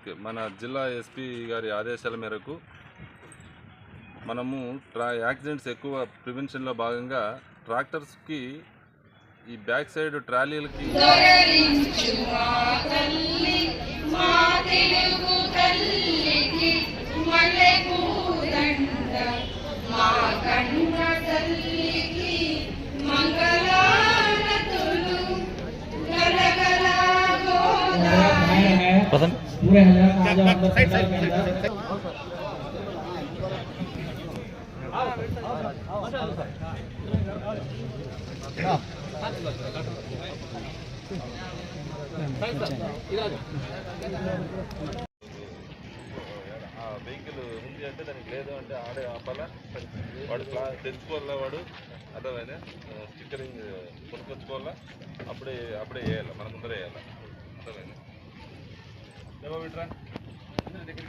Okay, మన జిల్లా SP గారి ఆదేశాల మేరకు మనము యాక్సిడెంట్స్ ఎక్కువ ప్రివెన్షన్లో భాగంగా ట్రాక్టర్స్కి ఈ బ్యాక్ సైడ్ ట్రాలీలకి पूरे వెహికల్ ఉంది అంటే దానికి లేదు అంటే ఆడే ఆపాలా, వాడు తెచ్చుకోవాలా, వాడు అర్థమైనా స్టిక్కరింగ్ కొనుక్కొచ్చుకోవాలా, అప్పుడే వేయాలి, మన ముందర వేయాలి. అర్థమైనా విట్రా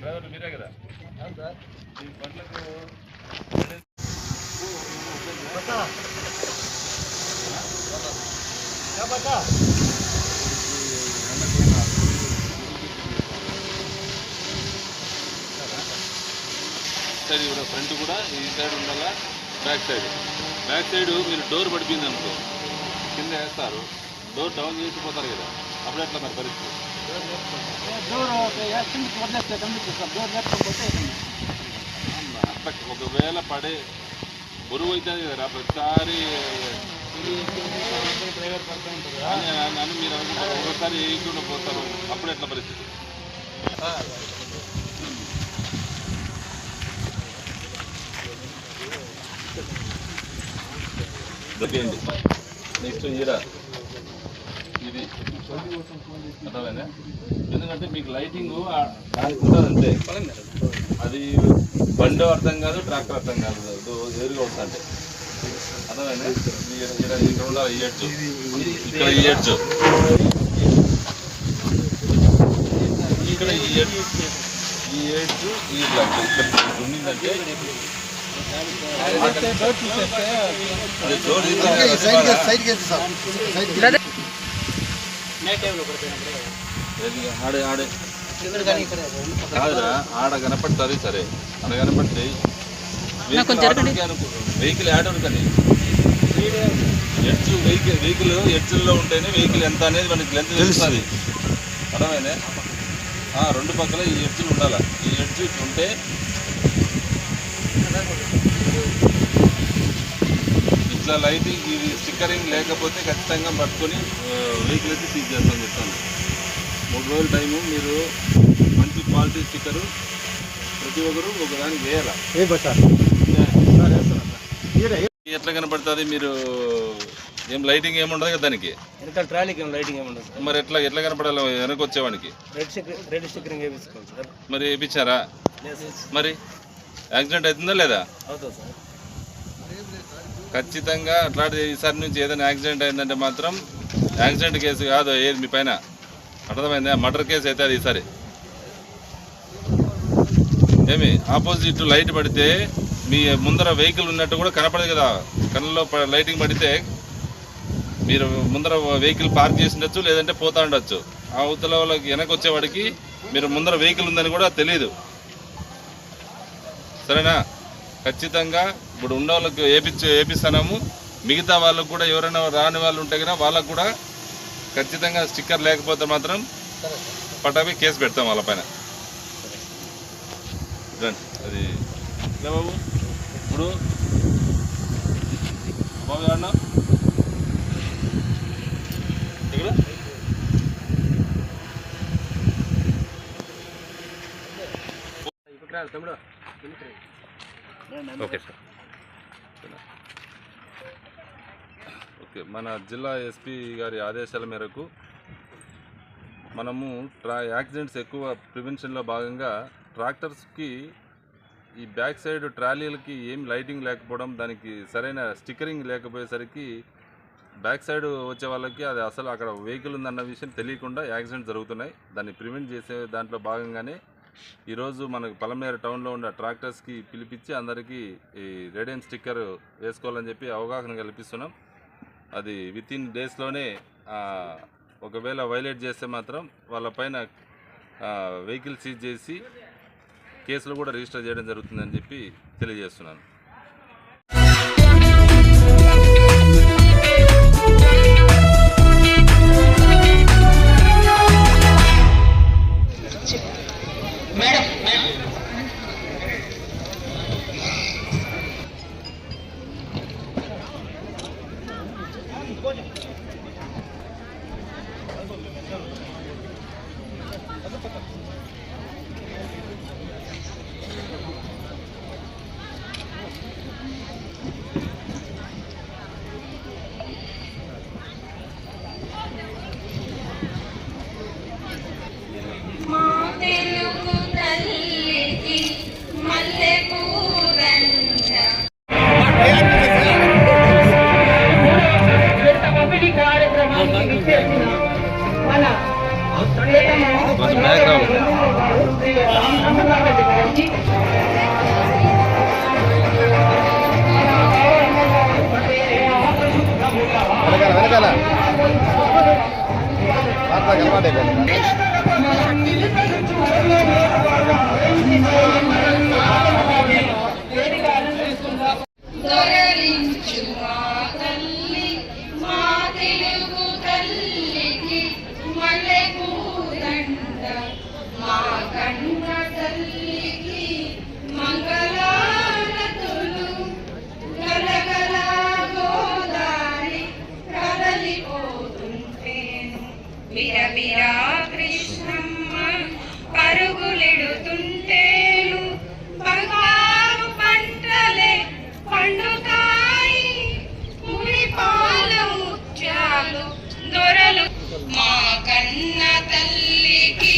డ్రైవర్లు మీరే కదా ఈ బండ్లకు సైడ్ కూడా ఫ్రంట్ కూడా ఈ సైడ్ ఉండాలా, బ్యాక్ సైడ్ మీరు డోర్ పడిపోయింది అనుకో కింద వేస్తారు, డోర్ డౌన్ చేసిపోతారు కదా, అప్పుడు ఎట్లా మరి పరిస్థితి? అట్లా ఒకవేళ పడే బరువు అవుతుంది కదా ప్రతిసారి అని మీరు అనుకుంటారు, ఒకసారి వేయకుండా పోతారు, అప్పుడు ఎట్లా పరిస్థితి? నెక్స్ట్ ఇయర్ ఇది అర్థమైనా, ఎందుకంటే మీకు లైటింగ్ దానికి ఉంటుంది అంతే, అది బండి అర్థం కాదు, ట్రాక్టర్ అర్థం కాదు, ఎదురుగా వస్తుంటే అర్థమైనా. ఇక్కడ ఉండాలి ఇయ్యచ్చు, ఇక్కడ ఇయ్యచ్చు, ఇక్కడ ఇయ్యచ్చు, ఈ బ్లాక్ ఇక్కడ ఉండిందంటే కాదురా, ఆడ కనపడుతుంది సరే, ఆడ కనపడితే వెహికల్ యాడ్ కానీ వెహికల్ ఎడ్జ్లో ఉంటేనే వెహికల్ ఎంత అనేది మనకి లెంత్ తెలుస్తుంది. అర్థమైనా, రెండు పక్కల ఈ ఎడ్జ్లు ఉండాలి, ఈ ఎడ్జ్ ఉంటే ఇట్లా లైటింగ్ ఇది స్టిక్కరింగ్ లేకపోతే ఖచ్చితంగా పట్టుకొని వెహికల్ అయితే సీజ్ చేస్తామని చెప్తాను. 3 రోజుల టైము మీరు మంచి క్వాలిటీ స్టిక్కరు ప్రతి ఒక్కరు ఒకదానికి వేయాలి. ఎట్లా కనపడుతుంది? మీరు ఏం లైటింగ్ ఏముండదు కదా దానికి, ట్రాలీకి లైటింగ్ ఏముండదు. మరి ఎట్లా కనపడాలి వెనక వచ్చేవాడికి? రెడ్ స్టిక్కరింగ్ వేయించుకోవాలి సార్. మరి వేయించారా? మరి యాక్సిడెంట్ అవుతుందా లేదా? అవుతుంది సార్, ఖచ్చితంగా. అట్లాంటి ఈసారి నుంచి ఏదైనా యాక్సిడెంట్ అయిందంటే మాత్రం యాక్సిడెంట్ కేసు కాదు ఏది మీ పైన, అర్థమైందా? మర్డర్ కేసు అయితే అది ఈసారి. ఏమి ఆపోజిట్ లైట్ పడితే మీ ముందర వెహికల్ ఉన్నట్టు కూడా కనపడదు కదా, కళ్ళలో లైటింగ్ పడితే మీరు ముందర వెహికల్ పార్క్ చేసి ఉండొచ్చు, లేదంటే పోతా ఉండొచ్చు. ఆ అవతల వాళ్ళకి వెనక వచ్చేవాడికి మీరు ముందర వెహికల్ ఉందని కూడా తెలియదు. సరేనా? ఖచ్చితంగా ఇప్పుడు ఉన్న వాళ్ళకి వేపిస్తున్నాము. మిగతా వాళ్ళకు కూడా ఎవరైనా రాని వాళ్ళు ఉంటే కదా వాళ్ళకు కూడా ఖచ్చితంగా స్టిక్కర్ లేకపోతే మాత్రం పటాపి కేసు పెడతాం వాళ్ళ పైన. అది బాబు ఇప్పుడు బాబు ఏమన్నా ఇక్కడ ఓకే సార్. ఓకే, మన జిల్లా ఎస్పీ గారి ఆదేశాల మేరకు మనము యాక్సిడెంట్స్ ఎక్కువ ప్రివెన్షన్లో భాగంగా ట్రాక్టర్స్కి ఈ బ్యాక్ సైడ్ ట్రాలీలకి ఏం లైటింగ్ లేకపోవడం, దానికి సరైన స్టిక్కరింగ్ లేకపోయేసరికి బ్యాక్ సైడ్ వచ్చే వాళ్ళకి అది అసలు అక్కడ వెహికల్ ఉందన్న విషయం తెలియకుండా యాక్సిడెంట్ జరుగుతున్నాయి. దాన్ని ప్రివెంట్ చేసే దాంట్లో భాగంగానే ఈరోజు మనకు పలమనేరు టౌన్లో ఉన్న ట్రాక్టర్స్కి పిలిపించి అందరికీ ఈ రేడియం స్టిక్కర్ వేసుకోవాలని చెప్పి అవగాహన కల్పిస్తున్నాం. అది విత్ ఇన్ డేస్లోనే ఒకవేళ వైలేట్ చేస్తే మాత్రం వాళ్ళపైన వెహికల్ సీజ్ చేసి కేసులు కూడా రిజిస్టర్ చేయడం జరుగుతుందని చెప్పి తెలియజేస్తున్నాను. విరవిరా కృష్ణమ్మ పరుగులెడుతుంటేను బంగారు పంటలే పండుతాయి ముడి పాల ముత్యాలు దొరలు మా కన్న తల్లికి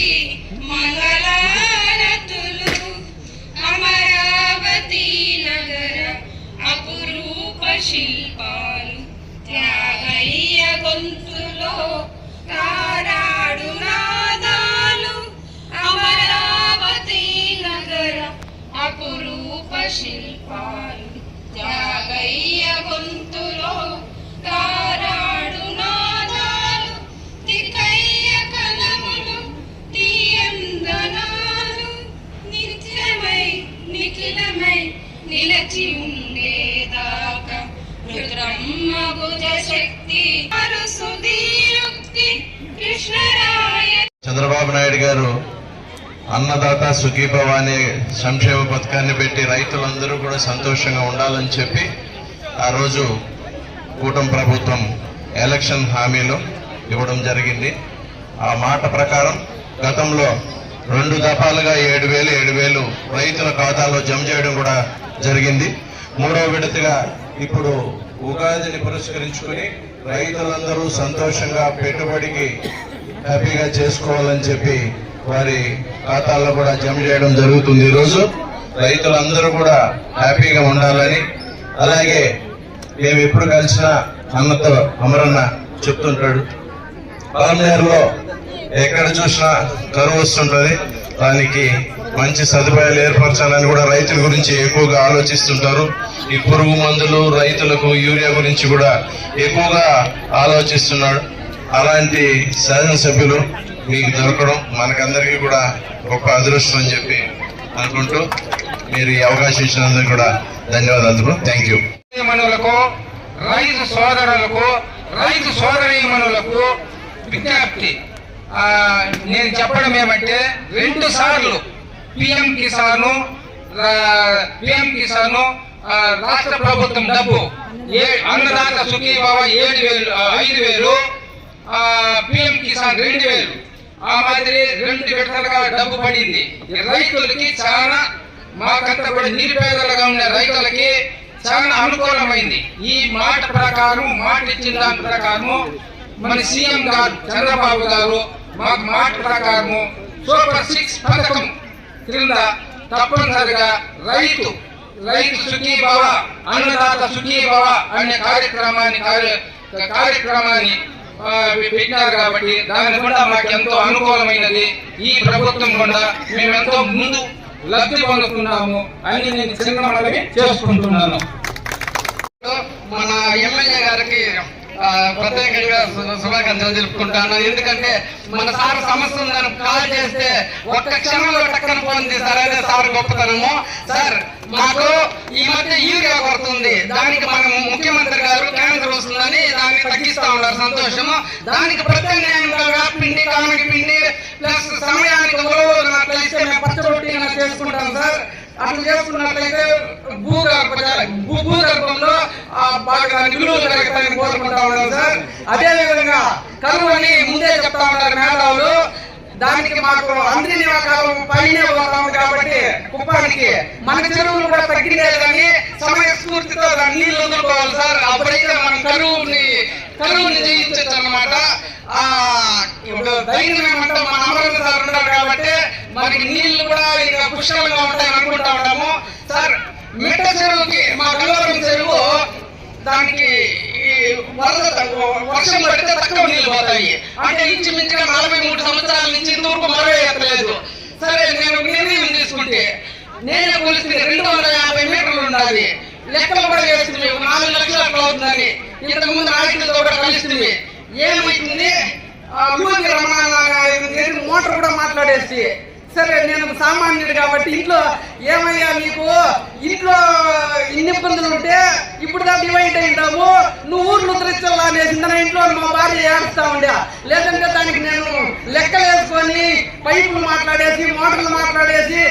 మంగళారతులు అమరావతి నగర అపురూప శిల్పాలు త్యాగయ్య గొంతులో తారాడు నాదాలు అమరావతి నగర అపురూప శిల్పాలు త్యాగయ్య గొంతులో తారాడు నాదాలు తికయ్య కలములు తీయందనాలు నిత్యమై నిఖిలమై నిలచి ఉండేదాకా రుద్రమ్మ భుజ శక్తి చంద్రబాబు నాయుడు గారు అన్నదాత సుఖీభవ అనే సంక్షేమ పథకాన్ని పెట్టి రైతులందరూ కూడా సంతోషంగా ఉండాలని చెప్పి ఆ రోజు కూటమి ప్రభుత్వం ఎలక్షన్ హామీలో ఇవ్వడం జరిగింది. ఆ మాట ప్రకారం గతంలో 2 దఫాలుగా 7,000 రైతుల ఖాతాలో జమ చేయడం కూడా జరిగింది. 3వ విడతగా ఇప్పుడు ఉగాదిని పురస్కరించుకుని రైతులందరూ సంతోషంగా పెట్టుబడికి హ్యాపీగా చేసుకోవాలని చెప్పి వారి ఖాతాల్లో కూడా జమ చేయడం జరుగుతుంది. ఈరోజు రైతులందరూ కూడా హ్యాపీగా ఉండాలని, అలాగే మేము ఎప్పుడు కలిసినా అన్నతో అమరన్న చెప్తుంటాడు, పాలమనేరులో ఎక్కడ చూసినా కరువు వస్తుంటది, దానికి మంచి సదుపాయాలు ఏర్పరచాలని కూడా రైతుల గురించి ఎక్కువగా ఆలోచిస్తుంటారు. ఈ పురుగు మందులు రైతులకు యూరియా గురించి కూడా ఎక్కువగా ఆలోచిస్తున్నాడు. అలాంటి శాసనసభ్యులు మీకు దొరకడం మనకందరికీ కూడా గొప్ప అదృష్టం అని చెప్పి అనుకుంటూ మీరు ఈ అవకాశం ఇచ్చినందుకు కూడా ధన్యవాదాలు. Thank you. మనులకు, రైతు సోదరులకు, రైతు సోదరీమణులకు విజ్ఞప్తి నేను చెప్పడం ఏమంటే 2 సార్లు పిఎం కిసాను రాష్ట్ర ప్రభుత్వం డబ్బు అన్నదాత సుఖీభవ 5,000 పిఎం కిసాన్ 2,000 ఆ మాదిరి 2 విడతలుగా డబ్బు పడింది. రైతులకి చాలా మాకంతా కూడా నిరుపేదలుగా ఉన్న రైతులకి చాలా అనుకూలమైంది. ఈ మాట ప్రకారం మాట ఇచ్చిన దాని ప్రకారము మన సీఎం గారు చంద్రబాబు గారు మాకు మాట ప్రకారము సూపర్ 6 పథకం క్రింద తప్పనిసరిగా రైతు సుఖీభవ అన్నదాత సుఖీభవ అనే కార్యక్రమాన్ని పెట్టినారు కాబట్టి దాని కూడా మాకు ఎంతో అనుకూలమైనది. ఈ ప్రభుత్వం కూడా మేమెంతో ముందు లబ్ధి పొందుతున్నాము అని నేను చిన్న మనవి చేసుకుంటున్నాను. మన ఎమ్మెల్యే గారికి ప్రత్యేకంగా శుభాకాంక్షలు తెలుపుకుంటాను. ఎందుకంటే మన సార్ సమస్య ఉందని కాల్ చేస్తే ఒక్క క్షణంలో టక్కన ఫోన్ చేశారు. అదే సార్ గొప్పతనము. సార్ మాకు ఈ మధ్య యూరియా కొడుతుంది, దానికి మనం ముఖ్యమంత్రి గారు క్యాన్సర్ వస్తుందని దాన్ని తగ్గిస్తా ఉన్నారు, సంతోషము. దానికి ప్రత్యామ్నాయంగా వేపపిండి, కామెడి పిండి ప్లస్ సమయానికి ఉలవనట్లయితే మేము పచ్చరొట్టి చేసుకుంటాం సార్. అట్లా చేసుకున్నట్లయితే భూగర్భంలో బాగా నిలువలు జరుగుతాయని కోరుకుంటా ఉన్నాం సార్. అదే విధంగా కరువు అని ముందే చెప్తా ఉన్నారు మేధావులు. దానికి మాకు అందరి కాలం పైనే పోతాము కాబట్టి కుప్పానికి మన చెరువులు కూడా తగ్గిందే కానీ సమయస్ఫూర్తితో నీళ్లు వదులుకోవాలి సార్. అప్పుడైతే మనం కరువుని జయించచ్చు అన్నమాట. ఇప్పుడు ధైర్యం ఏమంటే మన అమరావతి సార్ ఉన్నారు కాబట్టి మనకి నీళ్లు కూడా ఇంకా పుష్కలంగా ఉంటాయని అనుకుంటా ఉన్నాము సార్. మిట్ట చెరువుకి మా గంగవరం చెరువు దానికి వర్షం పడితే తక్కువ నీళ్లు పోతాయి. అంటే ఇంచుమించుగా 43 సంవత్సరాల నుంచి ఇంతవరకు మరో ఎత్తలేదు. సరే నేను నిర్ణయం తీసుకుంటే నేనే కొలిస్తే 250 మీటర్లు ఉండాలి. లెక్కలు కూడా వేస్తుంది 4 లక్షలు అట్లా అవుతుందని. ఇంతకు ముందు నాయకులతో కూడా కలిసింది. ఏమైతుంది మోటార్ కూడా మాట్లాడేసి సరే నేను సామాన్యుడు కాబట్టి ఇంట్లో ఏమయ్యా మీకు ఇంట్లో ఇన్ని ఇబ్బందులు ఉంటే ఇప్పుడు దా డివైడ్ అయింటాము, నువ్వు ఊర్లు ఉద్ధరించాలా అనేసి నా ఇంట్లో మా భార్య ఏడుస్తా ఉండే. లేదంటే దానికి నేను లెక్కలు వేసుకొని పైపులు మాట్లాడేసి మోటార్లు మాట్లాడేసి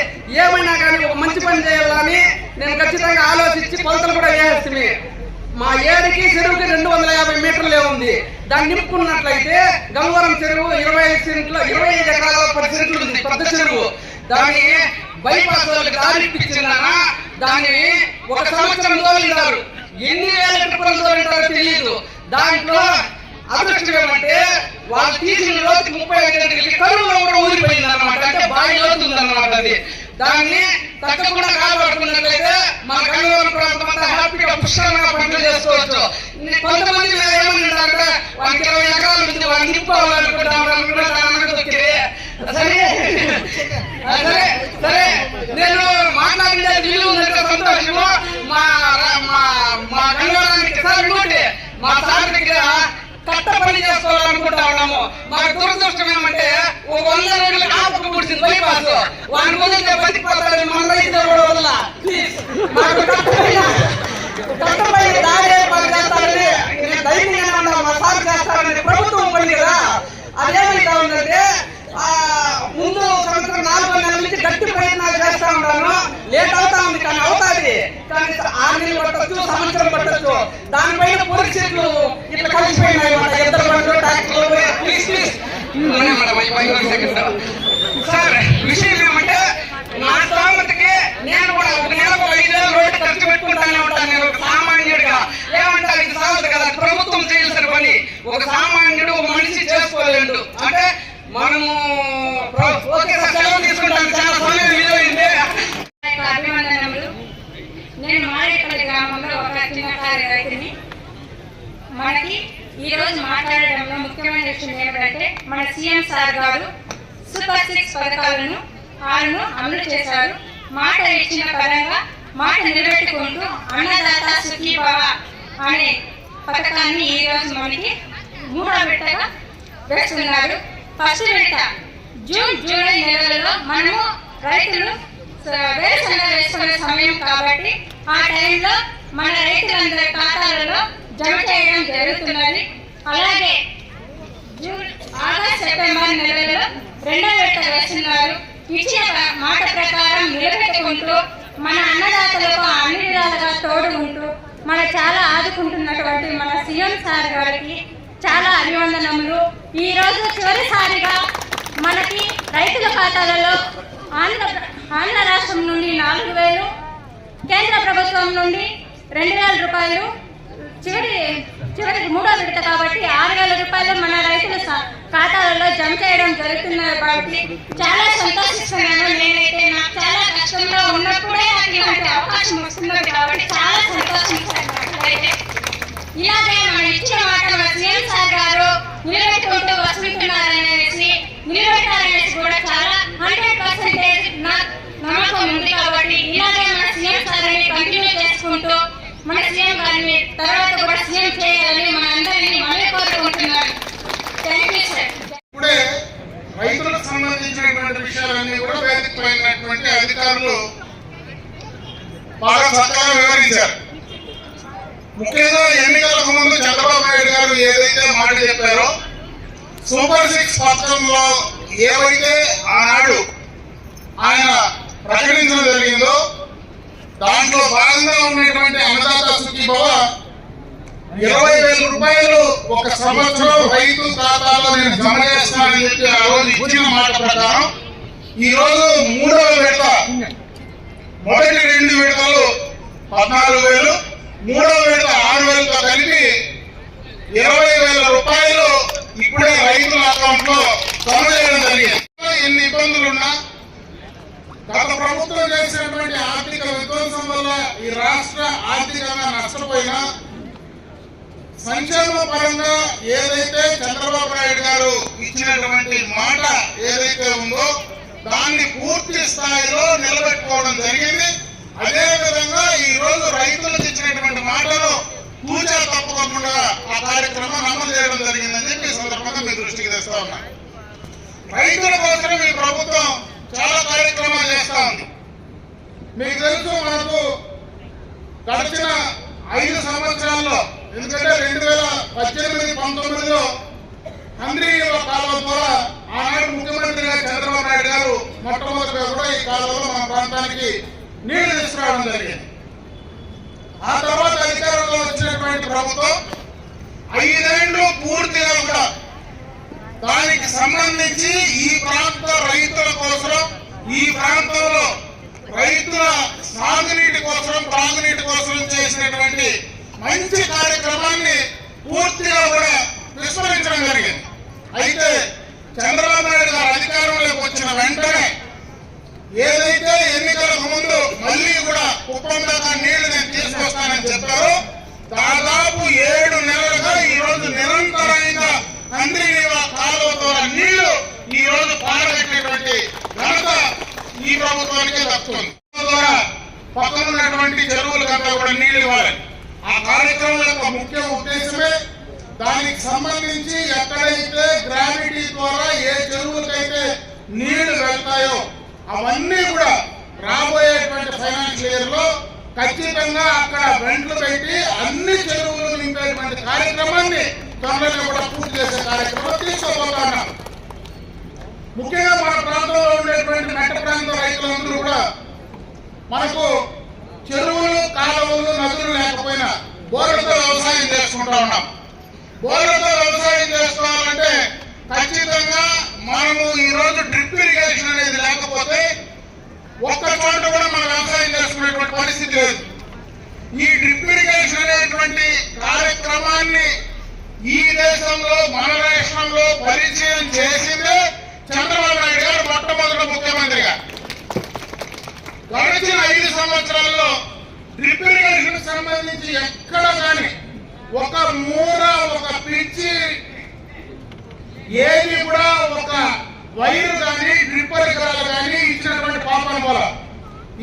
ఏమైనా కానీ ఒక మంచి పని చేయాలని నేను ఖచ్చితంగా ఆలోచించి కొలతలు కూడా వేస్తుంది. మా ఏడికి చెరువుకి 250 మీటర్లే ఉంది. దాన్ని నింపుకున్నట్లయితే గంగవరం చెరువు 25 ఎకరాల 10 సెంట్లు ఉంది, పెద్ద చెరువు. దాన్ని బైపాస్ వాళ్ళకి దారి ఇప్పించిందా దాన్ని 1 సంవత్సరం తోలినారు. ఎన్ని వేల ట్రిప్పులు తోలినారో తెలియదు. దాంట్లో అదృష్టం ఏమంటే వాళ్ళు తీసిన రోజు 35 గంటలకి కరువులో కూడా ఊరిపోయింది అనమాట. అంటే బాగా అవుతుందన్నమాట. అది దాన్ని తగ్గకుండా కాపాడుకున్నట్లయితే మన గంగవరం ప్రాంతం అంతా హ్యాపీగా పుష్కలంగా పంటలు చేసుకోవచ్చు. కొంతమంది ఏమన్నారంటే వాళ్ళకి 20 ఎకరాలు ఉంది, వాళ్ళు నింపుకోవాలనుకుంటాం. సరే సరే సరే నేను మాట్లాడితే వీలు ఉందంటే సంతోషము. మా గంగవరానికి సార్ ఇంకోటి మా సార్ దగ్గర కట్ట పని చేసుకోవాలనుకుంటా ఉన్నాము. మాకు దురదృష్టం ఏమంటే 100 రోజులు ఆపకు పుడిచింది బైపాస్. వాడిని వదిలితే బతికిపోతాడని మన రైతు కూడా వదల. మాకు కట్టపై దాడే పని చేస్తారని ధైర్యంగా ఉన్నాం. మా సార్ చేస్తారని ప్రభుత్వం పని కదా. అదేమైతా ఉందంటే ముందు సంవత్సరం 4 నెలల నుంచి గట్టి ప్రయత్నాలు చేస్తా ఉంటాను. లేట్ అవుతా ఉంది కానీ అవుతాది. కానీ 6 నెలలు పట్టచ్చు, సంవత్సరం పట్టచ్చు. దానిపైన పోలీసులు ఇట్లా కలిసిపోయినాయి అన్నమాట. ఇద్దరు బండ్లు ట్రాక్టర్లు. సార్ విషయం ఏమంటే నా స్తోమతకి నేను కూడా 1 నెలకు 5,000 రోడ్డు ఖర్చు పెట్టుకుంటానే ఉంటాను. నేను ఒక సామాన్యుడిగా ఏమంటారు ఇది సాగదు కదా, ప్రభుత్వం చేయాల్సిన పని ఒక సామాన్యుడు ఒక మనిషి చేసుకోలేడు. అంటే మనము ఓకే సార్ సెలవు తీసుకుంటాను. చాలా సమయం విలువైంది. అభినందనములు. నేను మారేపల్లి గ్రామంలో ఒక చిన్నకారు రైతుని. మనకి ఈ రోజు మాట్లాడడంలో ముఖ్యమైన విషయం ఏమిటంటే మన సీఎం సార్ గారు సూపర్ 6 పథకాలను అమలు చేశారు. మాట ఇచ్చిన పరంగా మాట నిలబెట్టుకుంటూ అన్నదాత సుఖీభవ అనే పథకాన్ని ఈ రోజు మనకి 3వ విడతగా వేస్తున్నారు. ఫస్ట్ విడత జూన్ జూలై నెలలలో మనము రైతులు వేరుశనగ వేసుకునే సమయం కాబట్టి ఆ టైంలో మన రైతులందరి ఖాతాలలో జమ చేయడం జరుగుతున్నది. అలాగే ఆగస్ట్ సెప్టెంబర్ నెలలో 2వ విడత వేస్తున్నారు. ఇచ్చిన మాట ప్రకారం నిలబెట్టుకుంటూ మన అన్నదాతలకు అన్ని విధాలుగా తోడు ఉంటూ మన చాలా ఆదుకుంటున్నటువంటి మన సీఎం సార్ గారికి చాలా అభివందనములు. ఈ రోజు చివరిసారిగా మనకి రైతుల ఖాతాలలో ఆంధ్ర రాష్ట్రం నుండి 4,000, కేంద్ర ప్రభుత్వం నుండి 2,000 రూపాయలు, చివరికి 3వ విడత కాబట్టి 6,000 రూపాయలు మన రైతుల ఖాతాలలో జమ చేయడం జరుగుతున్నది కాబట్టి చాలా సంతోషిస్తున్నాను. నేనైతే నాకు చాలా కష్టంలో ఉన్నప్పుడే నాకు ఇలాంటి అవకాశం వస్తున్నది కాబట్టి చాలా సంతోషిస్తున్నాను. ఇలాగే మన ఇచ్చిన మాట మన సీఎం సార్ గారు నిలబెట్టుకుంటూ నిలబెట్టారనేసి కూడా చాలా 100% నమ్మకం ఉంది కాబట్టి ఇలాగే మన సీఎం సార్ కంటిన్యూ చేసుకుంటూ మన సీఎం గారిని తర్వాత కూడా సీఎం చేయాలని మన అందరినీ సంబంధించినటువంటి విషయాలన్నీ కూడా వేదిక పైనటువంటి అధికారులు బాగా చక్కగా వివరించారు. ముఖ్యంగా ఎన్నికలకు ముందు చంద్రబాబు నాయుడు గారు ఏదైతే మాట చెప్పారో సూపర్ 6 పథకంలో ఏవైతే ఆనాడు ఆయన ప్రకటించడం జరిగిందో దాంట్లో భాగంగా ఉన్నటువంటి అన్నదాత సుఖీభవ 20,000 రూపాయలు ఒక సంవత్సరం రైతు ఖాతాలో నేను జమ చేస్తానని చెప్పి ఆ రోజు ఇచ్చిన మాట ప్రకారం ఈ రోజు 3వ విడత, మొదటి 2 విడతలు 14,000, 3వ విడత 6,000తో కలిపి 20,000 రూపాయలు ఇప్పుడే రైతుల అకౌంట్ లో జమ చేయడం జరిగింది. ఎన్ని ఇబ్బందులున్నా గత ప్రభుత్వం చేసినటువంటి ఆర్థిక విధ్వంసం వల్ల ఈ రాష్ట్ర ఆర్థికంగా నష్టపోయినా సంక్షేమ పరంగా ఏదైతే చంద్రబాబు నాయుడు గారు ఇచ్చినటువంటి మాట ఏదైతే ఉందో దాన్ని పూర్తి స్థాయిలో నిలబెట్టుకోవడం జరిగింది. అదే విధంగా ఈ రోజు రైతులకు ఇచ్చినటువంటి మాటను పూజా తప్పకుండా ఆ కార్యక్రమం అమలు చేయడం జరిగిందని చెప్పి ఈ సందర్భంగా మీ దృష్టికి తెస్తా ఉన్నా. రైతుల కోసం ఈ ప్రభుత్వం చాలా కార్యక్రమాలు చేస్తా ఉంది. మీకు తెలుసు, మనకు గడిచిన 5 సంవత్సరాల్లో, ఎందుకంటే 2018-19లో హంద్రీనీవా కాలువ ద్వారా ఆనాడు ముఖ్యమంత్రిగా చంద్రబాబు నాయుడు గారు మొట్టమొదటిగా కూడా ఈ కాలువలో మన ప్రాంతానికి నీళ్లు తీసుకురావడం జరిగింది. ఆ తర్వాత అధికారంలో వచ్చినటువంటి ప్రభుత్వం 5 ఏళ్లు పూర్తిగా కూడా దానికి సంబంధించి ఈ ప్రాంత రైతుల కోసం, ఈ ప్రాంతంలో రైతుల సాగునీటి కోసం, త్రాగునీటి కోసం చేసినటువంటి మంచి కార్యక్రమాన్ని పూర్తిగా కూడా విస్మరించడం జరిగింది. అయితే చంద్రబాబు నాయుడు గారు అధికారంలోకి వచ్చిన వెంటనే ఏదైతే ఎన్నికలకు ముందు మళ్ళీ కూడా కుప్పం దాకా నీళ్లు నేను తీసుకొస్తానని చెప్పారో దాదాపు 7 నెలలుగా ఈ రోజు నిరంతరంగా హంద్రీనీవా కాలువ ద్వారా నీళ్లు ఈ రోజు పారబెట్టినటువంటి ఘనత ఈ ప్రభుత్వానికే దక్కుతుంది. ద్వారా పక్కన ఉన్నటువంటి చెరువులకంతా కూడా నీళ్లు ఇవ్వాలి. ఆ కార్యక్రమం యొక్క ముఖ్య ఉద్దేశమే దానికి సంబంధించి ఎక్కడైతే గ్రావిటీ ద్వారా ఏ చెరువులకైతే నీళ్లు వెళ్తాయో అవన్నీ కూడా రాబోయేటువంటి ఫైనాన్షియల్ ఇయర్ లో ఖచ్చితంగా అక్కడ వెంట్లు పెట్టి అన్ని చెరువులు నింపేటువంటి కార్యక్రమాన్ని త్వరలో కూడా పూర్తి చేసే కార్యక్రమం తీసుకోబోతున్నాం. ముఖ్యంగా మన ప్రాంతంలో ఉండేటువంటి మెట్ట ప్రాంత రైతులందరూ కూడా మనకు చెరువులు, కాలువలు, నదులు లేకపోయినా బోర్లతో వ్యవసాయం చేసుకుంటా ఉన్నాం. బోర్లతో వ్యవసాయం చేసుకోవాలంటే ఖచ్చితంగా మనము ఈ రోజు డ్రిప్ ఇరిగేషన్ అనేది లేకపోతే ఒక్క చోట కూడా మనం వ్యవసాయం చేసుకునేటువంటి పరిస్థితి లేదు. ఈ డ్రిప్ ఇరిగేషన్ అనేటువంటి కార్యక్రమాన్ని ఈ దేశంలో, మన రాష్ట్రంలో పరిచయం చేసిందే చంద్రబాబు నాయుడు గారు మొట్టమొదటి ముఖ్యమంత్రిగా. గడిచిన 5 సంవత్సరాల్లో డ్రిప్ ఇరిగేషన్ సంబంధించి ఎక్కడ కానీ ఒక మూర, ఒక పిచ్చి, ఏది కూడా ఒక వైరు కానీ డ్రిప్ పరికరాలు కానీ ఇచ్చినటువంటి పాపన పోల.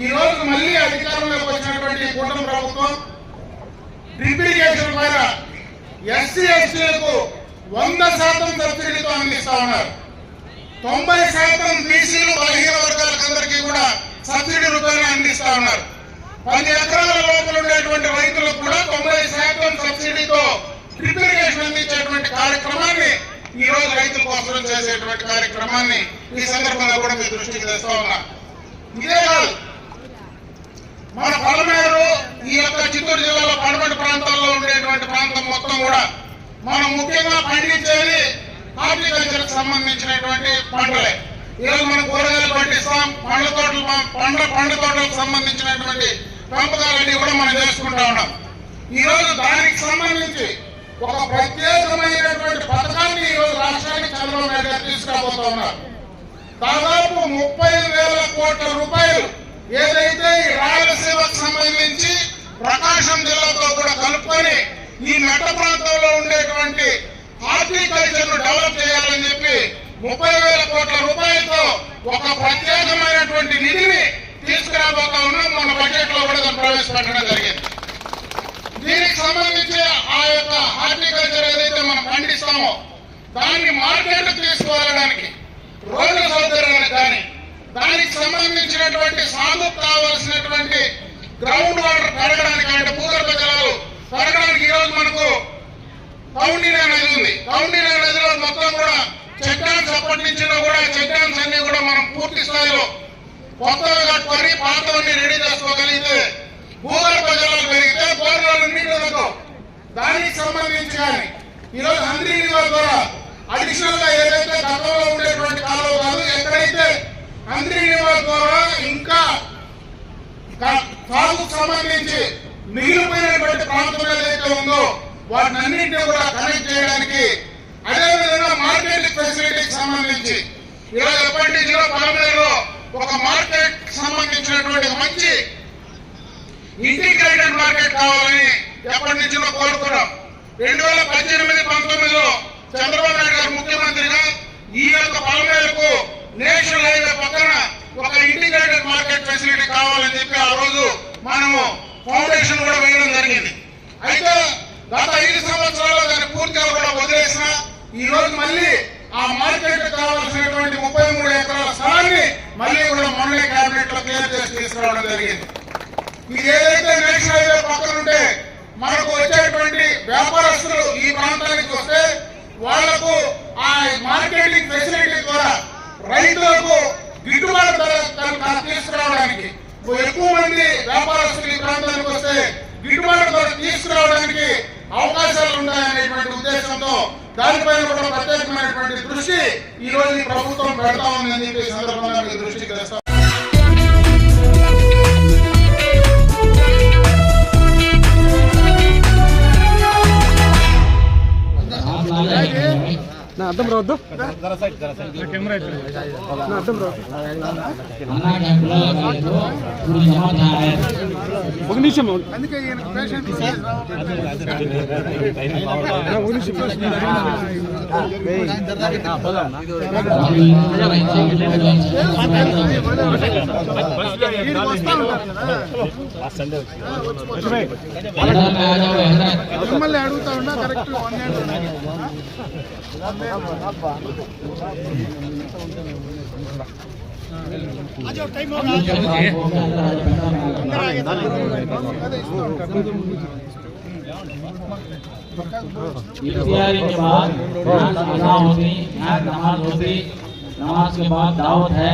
ఈ రోజు మళ్ళీ అధికారంలోకి వచ్చినటువంటి కూటమి ప్రభుత్వం డ్రిప్ ఇరిగేషన్ పైన ఎస్సీ ఎస్టీలకు 100% సబ్సిడీతో అందిస్తా ఉన్నారు. 90% బీసీలు, బలహీన వర్గాలకందరికీ కూడా సబ్సిడీ రూపాయలు అందిస్తా ఉన్నారు. 10 ఎకరాల లోపల ఉండేటువంటి రైతులకు కూడా 90% సబ్సిడీతో డ్రిప్ ఇరిగేషన్ అందించేటువంటి కార్యక్రమాన్ని ఈ రోజు రైతుల కోసం చేసేటువంటి కార్యక్రమాన్ని ఈ సందర్భంగా కూడా మీ దృష్టికి తెస్తా ఉన్నా. ఇదే కాదు, మన పలమేరు, ఈ యొక్క చిత్తూరు జిల్లాలో పడమటి ప్రాంతాల్లో ఉండేటువంటి ప్రాంతం మొత్తం కూడా మనం ముఖ్యంగా పండించేది హార్టికల్చర్ కి సంబంధించినటువంటి పంటలే. ఈరోజు మనం కూరగాయలు పండిస్తాం, పండ్ల తోటలకు సంబంధించినటువంటి పెంపకాలన్నీ కూడా మనం చేసుకుంటా ఉన్నాం. ఈ రోజు దానికి సంబంధించి ఒక ప్రత్యేకమైనటువంటి పథకాన్ని ఈ రోజు రాష్ట్రానికి చంద్రబాబు నాయుడు గారు తీసుకురాబోతా ఉన్నారు. దాదాపు 30,000 కోట్ల రూపాయలు ఏదైతే ఈ రాయలసీమకు సంబంధించి ప్రకాశం జిల్లాతో కూడా కలుపుకొని ఈ మెట్ట ప్రాంతంలో ఉండేటువంటి హార్టికల్చర్ ను డెవలప్ చేయాలని చెప్పి 30,000 కోట్ల రూపాయలతో ఒక ప్రత్యేకమైనటువంటి నిధిని తీసుకురాబోతా ఉన్నాం. మన బడ్జెట్ లో కూడా ప్రవేశపెట్టడం జరిగింది. దీనికి సంబంధించి ఆ యొక్క హార్టికల్చర్ ఏదైతే మనం పండిస్తామో దాన్ని మార్కెట్ తీసుకువెళ్ళడానికి రోడ్ల సౌకర్యానికి కానీ సంబంధించినటువంటి సాగుకు కావాల్సినటువంటి గ్రౌండ్ వాటర్ పెరగడానికి అంటే భూగర్భ జలాలు పెరగడానికి ఈరోజు మనకు కౌండిన్య నది ఉంది. కౌండిన్య నదిలో మొత్తం కూడా చెక్ డ్యామ్స్ అప్పటి నుంచి కూడా చెక్ డ్యామ్స్ అన్ని కూడా మనం పూర్తి స్థాయిలో కొత్తగా కట్టుకొని పాతవన్నీ రెడీ చేసుకోగలిగితే భూగర్భ జలాలు పెరిగితే బోర్లలో నీళ్లు దొరకవు. దానికి సంబంధించి కానీ ఈరోజు హంద్రీ రివర్ ద్వారా అడిషనల్ గా ఏదైతే గతంలో ఉండేటువంటి కాలువ కాదు, ఎక్కడైతే హంద్రీ రివర్ ద్వారా ఇంకా సాగుకు సంబంధించి మిగిలిపోయినటువంటి ప్రాంతం ఏదైతే ఉందో వాటిని అన్నింటినీ కూడా కనెక్ట్ చేయడానికి, అదేవిధంగా మార్కెట్ ఫెసిలిటీకి సంబంధించి ఈరోజు ఎప్పటి నుంచో పలమనేరులో ఒక మార్కెట్ సంబంధించినటువంటి మంచి ఇంటిగ్రేటెడ్ మార్కెట్ కావాలని ఎప్పటి నుంచో కోరుకున్నాం. 2018-19లో చంద్రబాబు నాయుడు గారు ముఖ్యమంత్రిగా ఈ యొక్క పలమనేరుకు నేషనల్ హైవే పక్కన ఒక ఇంటిగ్రేటెడ్ మార్కెట్ ఫెసిలిటీ కావాలని చెప్పి ఆ రోజు మనము ఫౌండేషన్ కూడా వేయడం జరిగింది. అయితే గత 5 సంవత్సరాలు దాన్ని పూర్తిగా కూడా వదిలేసిన ఈ రోజు మళ్ళీ ఆ మార్కెట్ కావాల్సినటువంటి 33 ఎకరాల స్థలాన్ని మళ్ళీ కూడా మొన్నే కేబినెట్ లో క్లియర్ చేసి తీసుకురావడం జరిగింది. ఇది ఏదైతే నేషనల్ హైవే పక్కన ఉంటే మనకు వచ్చేటువంటి వ్యాపారస్తులు ఈ ప్రాంతానికి వస్తే వాళ్లకు ఆ మార్కెటింగ్ ఫెసిలిటీ ద్వారా రైతులకు గిట్టుబాటు ధర తీసుకురావడానికి, ఎక్కువ మంది వ్యాపారస్తులు ఈ ప్రాంతానికి వస్తే గిట్టుబాటు ధర తీసుకురావడానికి అవకాశాలు ఉన్నాయనేటువంటి ఉద్దేశంతో దానిపైన కూడా ప్రత్యేకమైనటువంటి దృష్టి ఈ రోజు ఈ ప్రభుత్వం పెడతా ఉందని చెప్పి సందర్భంగా మీకు దృష్టికి తెస్తాం. నా అర్థం రావద్దు ఒక నిమిషం మిమ్మల్ని అడుగుతా ఉన్నా కరెక్ట్ इफ्तियारी के बाद अज़ा होगी, नमाज होगी, नमाज के बाद दावत है।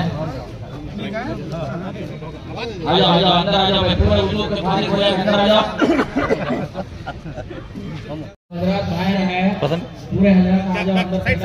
आ जाओ अंदर आ जाओ, पूरे उर्दू के फारिग हो जाए, अंदर आ जाओ। हजरत बाहर है, पूरे हजरत आ जाओ अंदर के अंदर।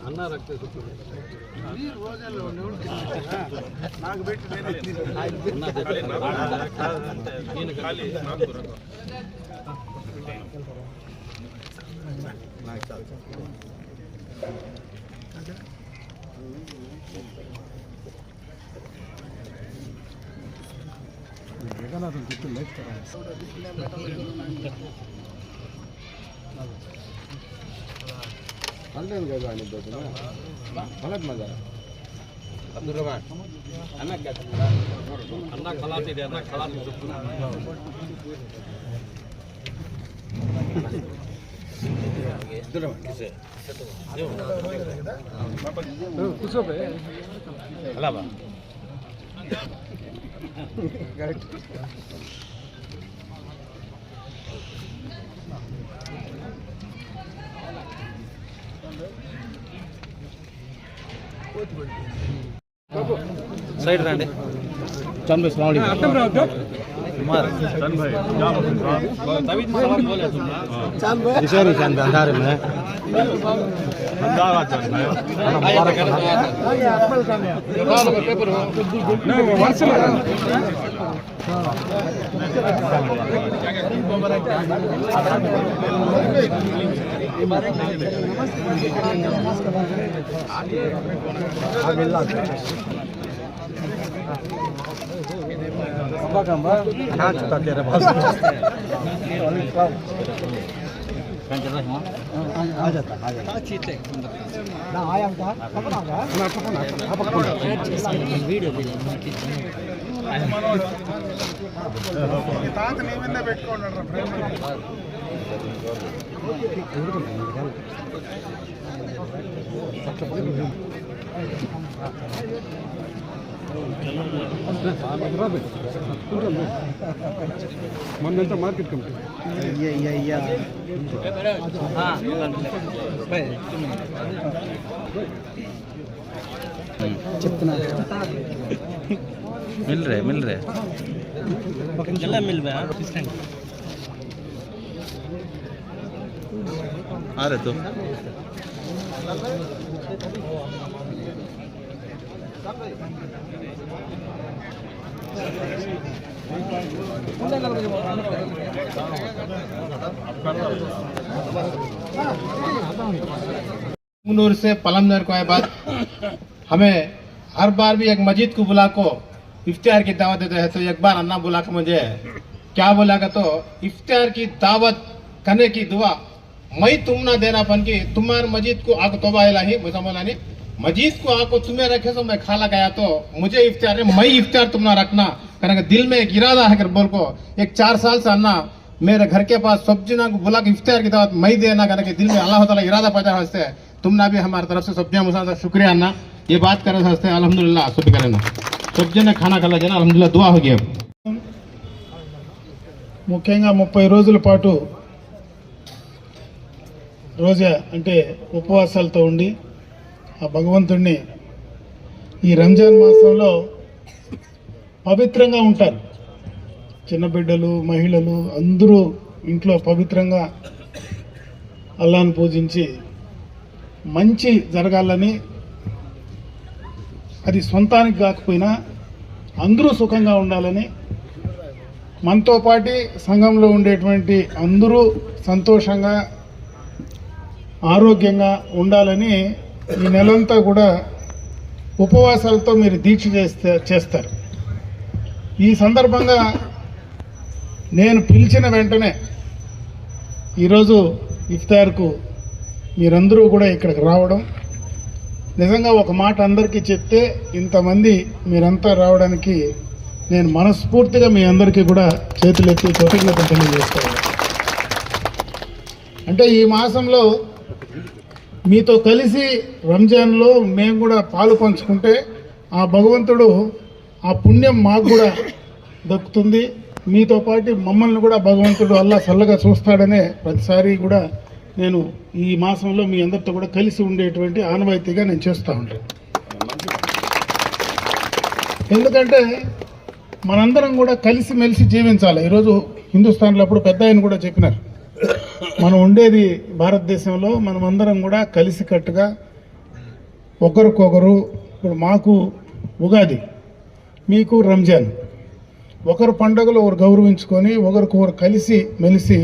అన్న రక్త రోజుల్లో నాకు పెట్టి నేను సైడ్ రండి మొన్నంతా మార్కెట్ కమిటీ చెప్తున్నా मिल रहे मिल रहे आ रहे तो मुनूर से पलमनर को आए बाद हमें हर बार भी एक मस्जिद को बुला को इफ्तार की दावत देते हैं, तो एक बार अन्ना बुला के मुझे क्या बोला का तो इफ्तार की दावत करने की दुआ मैं तुम ना देना पन की तुम्हारे मस्जिद को आको तोबा इलाही मुसलमानी मस्जिद को आको तुम्हें रखे तो मैं खाला गया तो मुझे इफ्तार मैं इफ्तार तुम ना रखना करने दिल में एक इरादा है कर बोल को एक 4 साल से अन्ना मेरे घर के पास सब्जियां को बुला के इफ्तार की दावत मैं देना करके दिल में अल्लाह ताला इरादा पैदा होते तुमना भी हमारी तरफ से सब्जियां मुसा शुक्रिया अन्ना ये बात कर सकते हैं अल्हम्दुलिल्लाह शुक्र करें सब्जी ने खाना खा जाना अल्हम्दुलिल्लाह दुआ हो गया ముఖ్యంగా 30 రోజుల పాటు రోజా అంటే ఉపవాసాలతో ఉండి ఆ భగవంతుడిని ఈ రంజాన్ మాసంలో పవిత్రంగా ఉంటారు. చిన్న బిడ్డలు, మహిళలు అందరూ ఇంట్లో పవిత్రంగా అల్లాహ్ను పూజించి మంచి జరగాలని, అది సొంతానికి కాకపోయినా అందరూ సుఖంగా ఉండాలని, మనతో పాటు సంఘంలో ఉండేటువంటి అందరూ సంతోషంగా ఆరోగ్యంగా ఉండాలని ఈ నెలంతా కూడా ఉపవాసాలతో మీరు దీక్ష చేస్తారు. ఈ సందర్భంగా నేను పిలిచిన వెంటనే ఈరోజు ఇఫ్తార్కు మీరందరూ కూడా ఇక్కడికి రావడం, నిజంగా ఒక మాట అందరికీ చెప్తే ఇంతమంది మీరంతా రావడానికి నేను మనస్ఫూర్తిగా మీ అందరికీ కూడా చేతులెత్తి కృతజ్ఞతలు తెలియజేస్తాను. అంటే ఈ మాసంలో మీతో కలిసి రంజాన్లో మేము కూడా పాలు పంచుకుంటే ఆ భగవంతుడు ఆ పుణ్యం మాకు కూడా దక్కుతుంది. మీతో పాటు మమ్మల్ని కూడా భగవంతుడు అల్లా చల్లగా చూస్తాడనే ప్రతిసారి కూడా నేను ఈ మాసంలో మీ అందరితో కూడా కలిసి ఉండేటువంటి ఆనవాయితీగా నేను చేస్తూ ఉంటాను. ఎందుకంటే మనందరం కూడా కలిసి మెలిసి జీవించాలి. ఈరోజు హిందుస్థాన్లో అప్పుడు పెద్ద ఆయన కూడా చెప్పినారు, మనం ఉండేది భారతదేశంలో, మనమందరం కూడా కలిసికట్టుగా ఒకరికొకరు, ఇప్పుడు మాకు ఉగాది, మీకు రంజాన్, ఒకరు పండుగలు ఒకరు గౌరవించుకొని ఒకరికొకరు కలిసి మెలిసి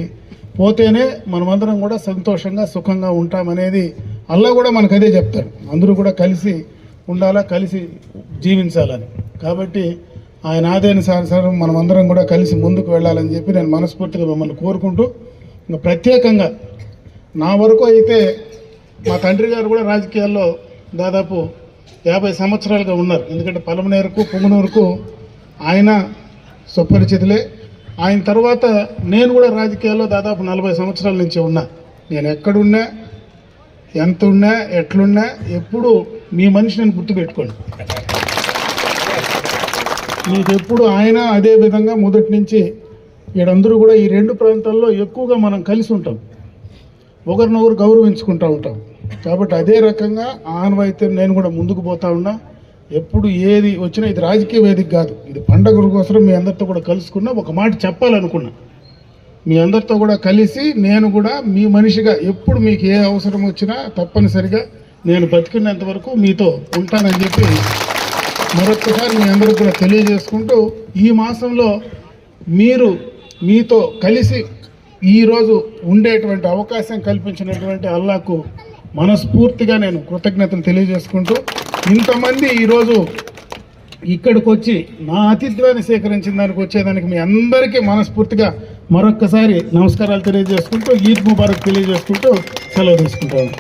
పోతేనే మనమందరం కూడా సంతోషంగా సుఖంగా ఉంటామనేది అల్లా కూడా మనకు అదే చెప్తారు. అందరూ కూడా కలిసి ఉండాలా, కలిసి జీవించాలని. కాబట్టి ఆయన ఆదేశానుసారం మనమందరం కూడా కలిసి ముందుకు వెళ్ళాలని చెప్పి నేను మనస్ఫూర్తిగా మిమ్మల్ని కోరుకుంటూ, ఇంకా ప్రత్యేకంగా నా వరకు అయితే మా తండ్రి గారు కూడా రాజకీయాల్లో దాదాపు 50 సంవత్సరాలుగా ఉన్నారు. ఎందుకంటే పలమనేరుకు పుంగనూరుకు ఆయన సుపరిచితులే. ఆయన తర్వాత నేను కూడా రాజకీయాల్లో దాదాపు 40 సంవత్సరాల నుంచి ఉన్నా. నేను ఎక్కడున్నా, ఎంత ఉన్నా, ఎట్లున్నా ఎప్పుడు మీ మనిషిని గుర్తుపెట్టుకోండి. మీకు ఎప్పుడు ఆయన అదే విధంగా మొదటి నుంచి వీడందరూ కూడా ఈ 2 ప్రాంతాల్లో ఎక్కువగా మనం కలిసి ఉంటాం, ఒకరినొకరు గౌరవించుకుంటూ ఉంటాం. కాబట్టి అదే రకంగా ఆనవాయితీ నేను కూడా ముందుకు పోతా ఉన్నా. ఎప్పుడు ఏది వచ్చినా ఇది రాజకీయ వేదిక కాదు, ఇది పండగల కోసం మీ అందరితో కూడా కలుసుకున్నా. ఒక మాట చెప్పాలనుకున్నా, మీ అందరితో కూడా కలిసి నేను కూడా మీ మనిషిగా ఎప్పుడు మీకు ఏ అవసరం వచ్చినా తప్పనిసరిగా నేను బతికినంత వరకు మీతో ఉంటానని చెప్పి మరొకసారి మీ అందరికీ కూడా తెలియజేసుకుంటూ, ఈ మాసంలో మీతో కలిసి ఈరోజు ఉండేటువంటి అవకాశం కల్పించినటువంటి అల్లాకు మనస్ఫూర్తిగా నేను కృతజ్ఞతలు తెలియజేసుకుంటూ, ఇంతమంది ఈరోజు ఇక్కడికి వచ్చి నా అతిథ్యాన్ని సేకరించిన దానికి వచ్చేదానికి మీ అందరికీ మనస్ఫూర్తిగా మరొక్కసారి నమస్కారాలు తెలియజేసుకుంటూ, ఈద్ ముబారక్ తెలియజేసుకుంటూ సెలవు తీసుకుంటాను.